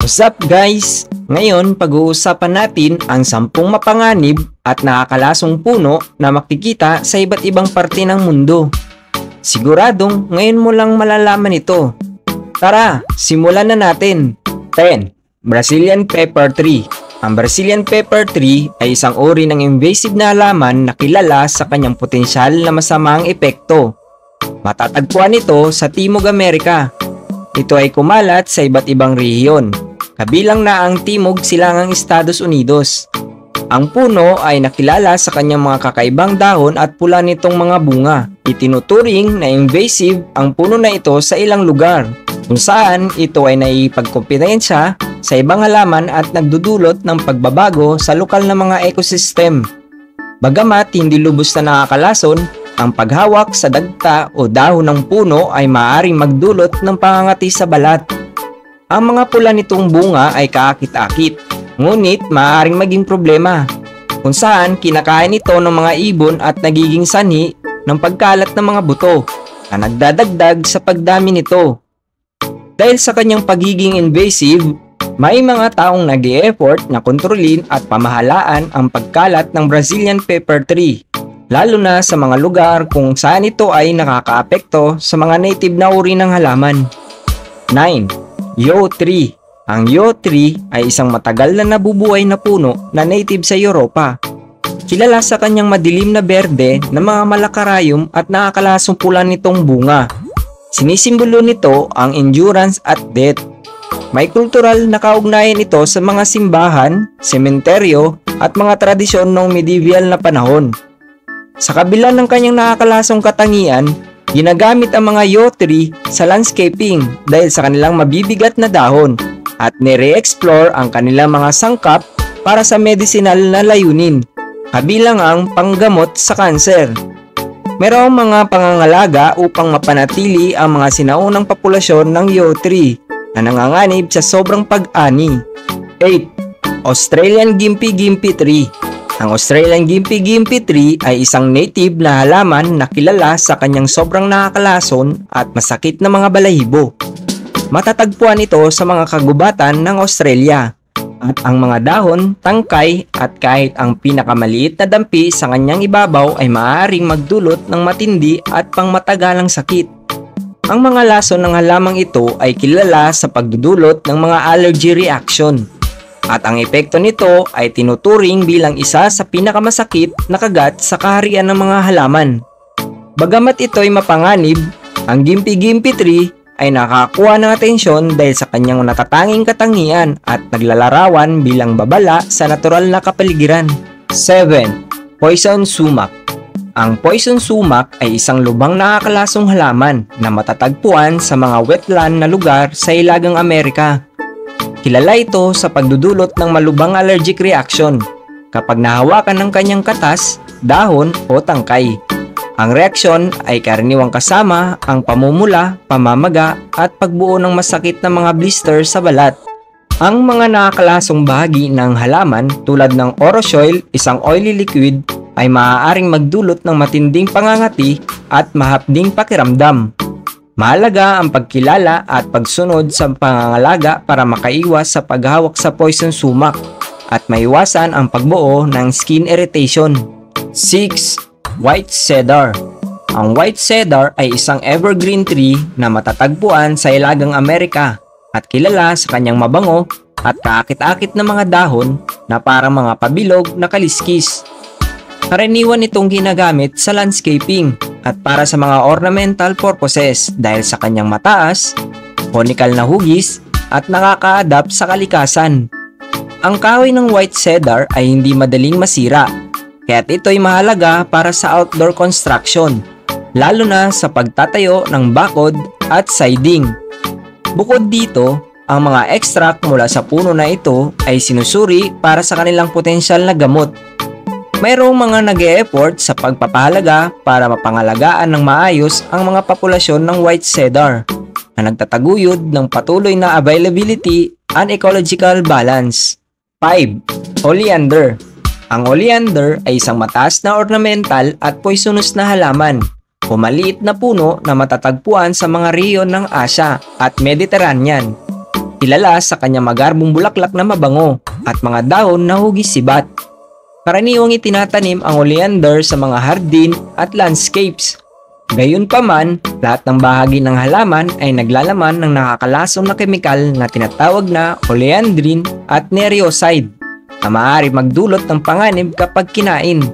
What's up guys? Ngayon pag-uusapan natin ang 10 mapanganib at nakakalasong puno na makikita sa iba't ibang parte ng mundo. Siguradong ngayon mo lang malalaman ito. Tara, simulan na natin. 10. Brazilian Pepper Tree. Ang Brazilian Pepper Tree ay isang uri ng invasive na halaman na kilala sa kanyang potensyal na masamang epekto. Matatagpuan ito sa Timog Amerika. Ito ay kumalat sa iba't ibang rehiyon, kabilang na ang Timog Silangang Estados Unidos. Ang puno ay nakilala sa kanyang mga kakaibang dahon at pula nitong mga bunga. Itinuturing na invasive ang puno na ito sa ilang lugar, kung saan ito ay naipagkompetensya sa ibang halaman at nagdudulot ng pagbabago sa lokal na mga ecosystem. Bagamat hindi lubos na nakakalason, ang paghawak sa dagta o dahon ng puno ay maaaring magdulot ng pangangati sa balat. Ang mga pula nitong bunga ay kaakit-akit, ngunit maaaring maging problema, kung saan kinakain ito ng mga ibon at nagiging sanhi ng pagkalat ng mga buto na nagdadagdag sa pagdami nito. Dahil sa kanyang pagiging invasive, may mga taong nag-e-effort na kontrolin at pamahalaan ang pagkalat ng Brazilian Pepper Tree, lalo na sa mga lugar kung saan ito ay nakakaapekto sa mga native na uri ng halaman. 9. Yew Tree. Ang yew tree ay isang matagal na nabubuhay na puno na native sa Europa. Kilala sa kanyang madilim na berde na mga malakarayom at nakakalasong pula nitong bunga. Sinisimbolo nito ang endurance at death. May kultural na kaugnayan ito sa mga simbahan, sementeryo at mga tradisyon ng medieval na panahon. Sa kabila ng kanyang nakakalasong katangian, ginagamit ang mga yew tree sa landscaping dahil sa kanilang mabibigat na dahon at nire-explore ang kanilang mga sangkap para sa medicinal na layunin, kabilang ang panggamot sa kanser. Mayroong mga pangangalaga upang mapanatili ang mga sinaunang populasyon ng yew tree na nanganganib sa sobrang pag-ani. 8. Australian Gympie Tree. Ang Australian Gympie Tree ay isang native na halaman na kilala sa kanyang sobrang nakakalason at masakit na mga balahibo. Matatagpuan ito sa mga kagubatan ng Australia at ang mga dahon, tangkay at kahit ang pinakamaliit na dampi sa kanyang ibabaw ay maaaring magdulot ng matindi at pangmatagalang sakit. Ang mga lason ng halamang ito ay kilala sa pagdudulot ng mga allergy reaction. At ang epekto nito ay tinuturing bilang isa sa pinakamasakit na kagat sa kaharian ng mga halaman. Bagamat ito ay mapanganib, ang Gympie Tree ay nakakuha ng atensyon dahil sa kanyang natatanging katangian at naglalarawan bilang babala sa natural na kapaligiran. 7. Poison Sumac. Ang poison sumac ay isang lubang nakakalasong halaman na matatagpuan sa mga wetland na lugar sa Hilagang Amerika. Kilala ito sa pagdudulot ng malubhang allergic reaction kapag nahawakan ng kanyang katas, dahon o tangkay. Ang reaksyon ay karaniwang kasama ang pamumula, pamamaga at pagbuo ng masakit na mga blister sa balat. Ang mga nakakalasong bahagi ng halaman tulad ng orosoil, isang oily liquid, ay maaaring magdulot ng matinding pangangati at mahapding pakiramdam. Mahalaga ang pagkilala at pagsunod sa pangangalaga para makaiwas sa paghawak sa poison sumac at maiwasan ang pagbuo ng skin irritation. 6. White Cedar. Ang white cedar ay isang evergreen tree na matatagpuan sa Hilagang Amerika at kilala sa kanyang mabango at kaakit-akit na mga dahon na parang mga pabilog na kaliskis. Karaniwan itong ginagamit sa landscaping at para sa mga ornamental purposes dahil sa kanyang mataas, conical na hugis at nakaka-adapt sa kalikasan. Ang kahoy ng white cedar ay hindi madaling masira, kaya't ito ay mahalaga para sa outdoor construction, lalo na sa pagtatayo ng bakod at siding. Bukod dito, ang mga extract mula sa puno na ito ay sinusuri para sa kanilang potensyal na gamot. Mayroong mga nag-e-effort sa pagpapahalaga para mapangalagaan ng maayos ang mga populasyon ng white cedar na nagtataguyod ng patuloy na availability and ecological balance. 5. Oleander. Ang oleander ay isang mataas na ornamental at poisonous na halaman o maliit na puno na matatagpuan sa mga rehiyon ng Asia at Mediterranean. kilala sa kanyang magarbong bulaklak na mabango at mga dahon na hugis sibat. Karaniwang itinatanim ang oleander sa mga hardin at landscapes. Gayunpaman, lahat ng bahagi ng halaman ay naglalaman ng nakakalason na kemikal na tinatawag na oleandrin at nereoside na maaari magdulot ng panganib kapag kinain.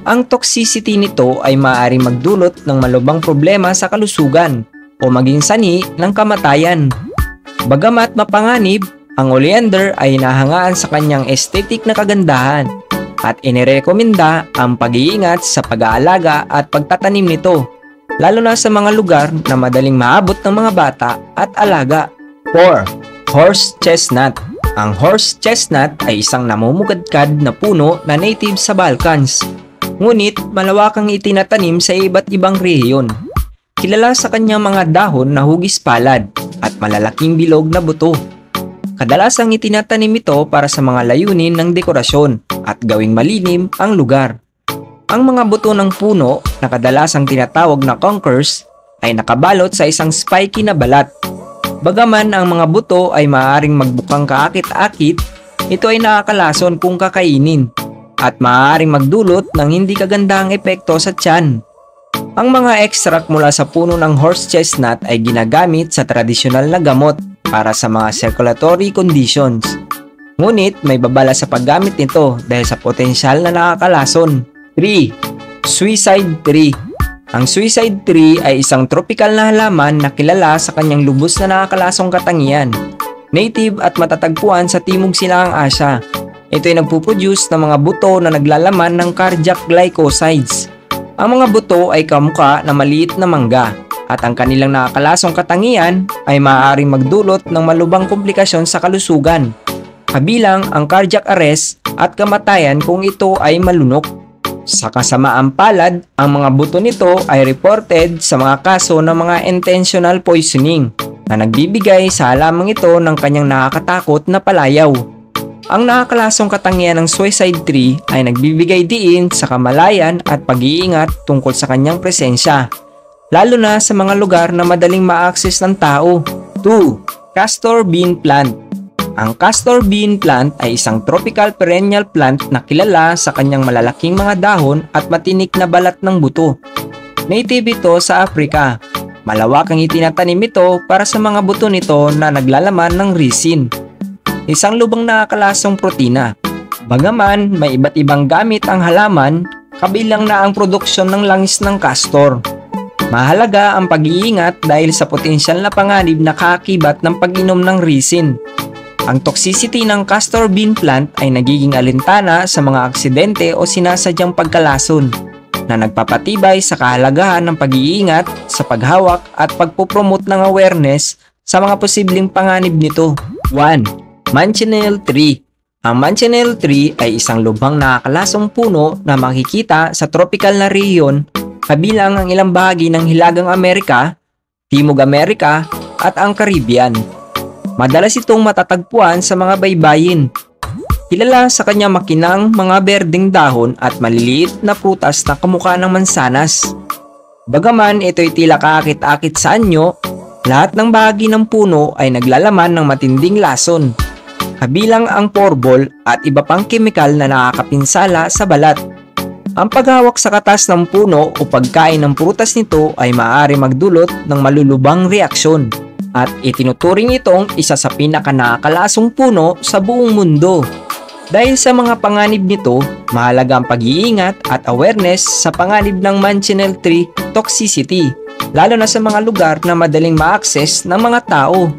Ang toxicity nito ay maaari magdulot ng malubhang problema sa kalusugan o maging sanhi ng kamatayan. Bagamat mapanganib, ang oleander ay nahangaan sa kanyang aesthetic na kagandahan at inirekomenda ang pag-iingat sa pag-aalaga at pagtatanim nito, lalo na sa mga lugar na madaling maabot ng mga bata at alaga. 4. Horse chestnut. Ang horse chestnut ay isang namumugadkad na puno na native sa Balkans. Ngunit malawakang itinatanim sa iba't ibang rehiyon. Kilala sa kanyang mga dahon na hugis palad at malalaking bilog na buto. Kadalasang itinatanim ito para sa mga layunin ng dekorasyon at gawing malinim ang lugar. Ang mga buto ng puno na kadalasang tinatawag na conkers ay nakabalot sa isang spiky na balat. Bagaman ang mga buto ay maaaring magbukang kaakit-akit, ito ay nakakalason kung kakainin at maaaring magdulot ng hindi kagandahang epekto sa tiyan. Ang mga extract mula sa puno ng horse chestnut ay ginagamit sa tradisyonal na gamot para sa mga circulatory conditions. Ngunit may babala sa paggamit nito dahil sa potensyal na nakakalason. 3. Suicide tree. Ang suicide tree ay isang tropical na halaman na kilala sa kanyang lubos na nakakalasong katangian. Native at matatagpuan sa Timog Silangang Asya. Ito ay nagpuproduce ng mga buto na naglalaman ng cardiac glycosides. Ang mga buto ay kamukha na maliit na mangga at ang kanilang nakakalasong katangian ay maaaring magdulot ng malubhang komplikasyon sa kalusugan, kabilang ang cardiac arrest at kamatayan kung ito ay malunok. Sa kasamaang palad, ang mga buto nito ay reported sa mga kaso ng mga intentional poisoning na nagbibigay sa halamang ito ng kanyang nakakatakot na palayaw. Ang nakakalasong katangian ng suicide tree ay nagbibigay diin sa kamalayan at pag-iingat tungkol sa kanyang presensya, lalo na sa mga lugar na madaling ma-access ng tao. 2. Castor bean plant. Ang castor bean plant ay isang tropical perennial plant na kilala sa kanyang malalaking mga dahon at matinik na balat ng buto. Native ito sa Africa. Malawak ang itinatanim ito para sa mga buto nito na naglalaman ng resin, isang lubang nakakalasong protina. Bagaman may iba't ibang gamit ang halaman, kabilang na ang produksyon ng langis ng castor. Mahalaga ang pag-iingat dahil sa potensyal na panganib na kaakibat ng pag-inom ng resin. Ang toxicity ng castor bean plant ay nagiging alintana sa mga aksidente o sinasadyang pagkalason na nagpapatibay sa kahalagahan ng pag-iingat sa paghawak at pagpopromote ng awareness sa mga posibleng panganib nito. 1. Manchineel tree. Ang Manchineel tree ay isang lubhang nakakalasong puno na makikita sa tropical na rehiyon, kabilang ang ilang bahagi ng Hilagang Amerika, Timog Amerika at ang Caribbean. Madalas itong matatagpuan sa mga baybayin. Kilala sa kanyang makinang mga berdeng dahon at maliliit na prutas na kamukha ng mansanas. Bagaman ito'y tila kaakit-akit sa anyo, lahat ng bahagi ng puno ay naglalaman ng matinding lason, kabilang ang porbol at iba pang kemikal na nakakapinsala sa balat. Ang paghawak sa katas ng puno o pagkain ng prutas nito ay maaari magdulot ng malulubhang reaksyon at itinuturing itong isa sa pinakanakakalasong puno sa buong mundo. Dahil sa mga panganib nito, mahalaga ang pag-iingat at awareness sa panganib ng Manchineel tree toxicity, lalo na sa mga lugar na madaling ma-access ng mga tao.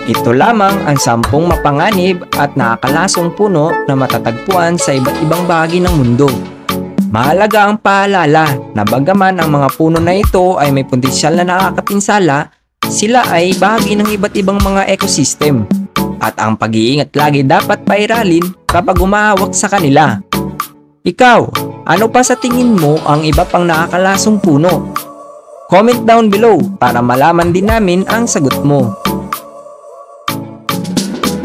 Ito lamang ang 10 mapanganib at nakakalasong puno na matatagpuan sa iba't ibang bahagi ng mundo. Mahalaga ang paalala na bagaman ang mga puno na ito ay may potensyal na nakakapinsala, sila ay bahagi ng iba't ibang mga ecosystem at ang pag-iingat lagi dapat pairalin kapag umahawak sa kanila. Ikaw, ano pa sa tingin mo ang iba pang nakakalasong puno? Comment down below para malaman din namin ang sagot mo.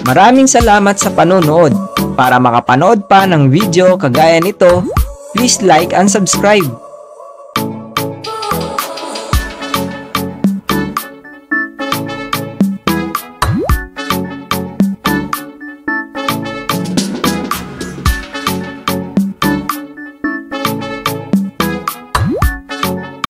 Maraming salamat sa panonood. Para makapanood pa ng video kagaya nito, please like and subscribe.